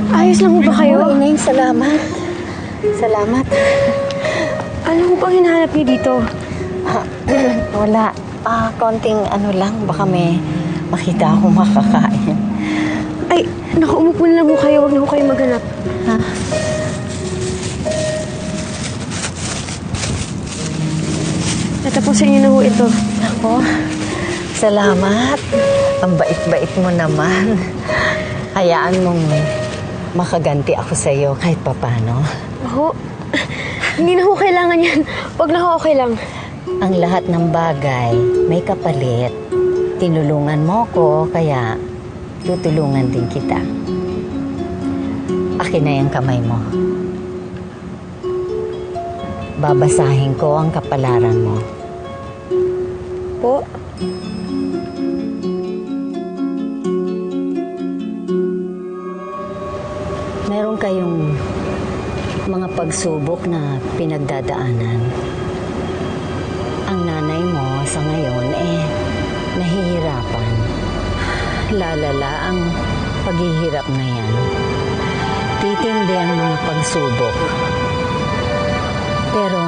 Ayos lang ho ba kayo? Oo, Ineng, salamat. Salamat. Ano ho bang hinahanap niyo dito? Wala. Konting ano lang, baka may makita akong makakain. Ay, naku, umupo na lang ho kayo. Huwag na ho kayo maghanap. Ha? Natapusin niyo na ho ito. Ako, salamat. Ang bait-bait mo naman. Hayaan mong makaganti ako sa'yo kahit papano. Ho, hindi na ho kailangan yan. Huwag na ho, okay lang. Ang lahat ng bagay may kapalit. Tinulungan mo ko, kaya tutulungan din kita. Akin na yung kamay mo. Babasahin ko ang kapalaran mo. Po? Meron kayong mga pagsubok na pinagdadaanan. Ang nanay mo sa ngayon nahihirapan. Lalala ang paghihirap na yan. Titindi ang mga pagsubok. Pero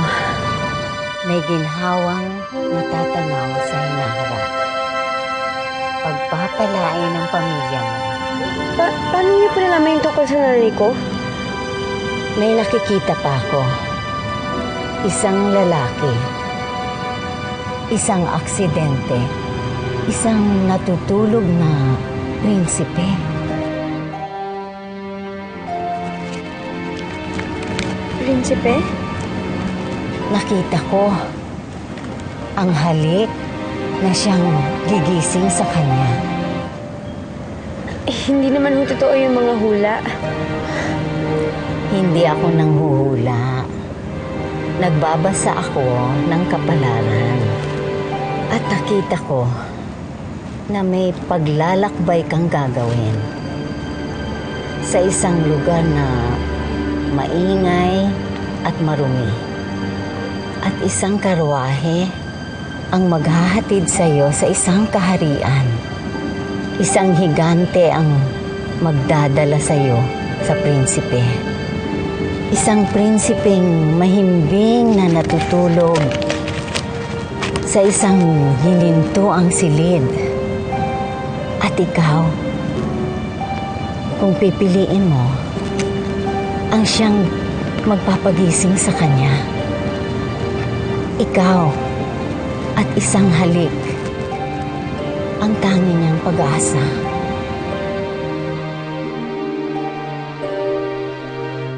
may ginhawang natatanaw sa hinaharap. Pagpapalain ng pamilya mo. Paano niyo pa nalaman yung tungkol sa nanay ko? May nakikita pa ako. Isang lalaki. Isang aksidente. Isang natutulog na prinsipe. Prinsipe? Nakita ko ang halik na siyang gigising sa kanya. Hindi naman ho totoo yung mga hula. Hindi ako nanghuhula. Nagbabasa ako ng kapalaran. At nakita ko na may paglalakbay kang gagawin sa isang lugar na maingay at marumi. At isang karwahe ang maghahatid sa iyo sa isang kaharian. Isang higante ang magdadala sa iyo sa prinsipe. Isang prinsipeng mahimbing na natutulog sa isang hininto ang silid. At ikaw, kung pipiliin mo, ang siyang magpapagising sa kanya. Ikaw at isang halik ang tanging niyang pag-asa.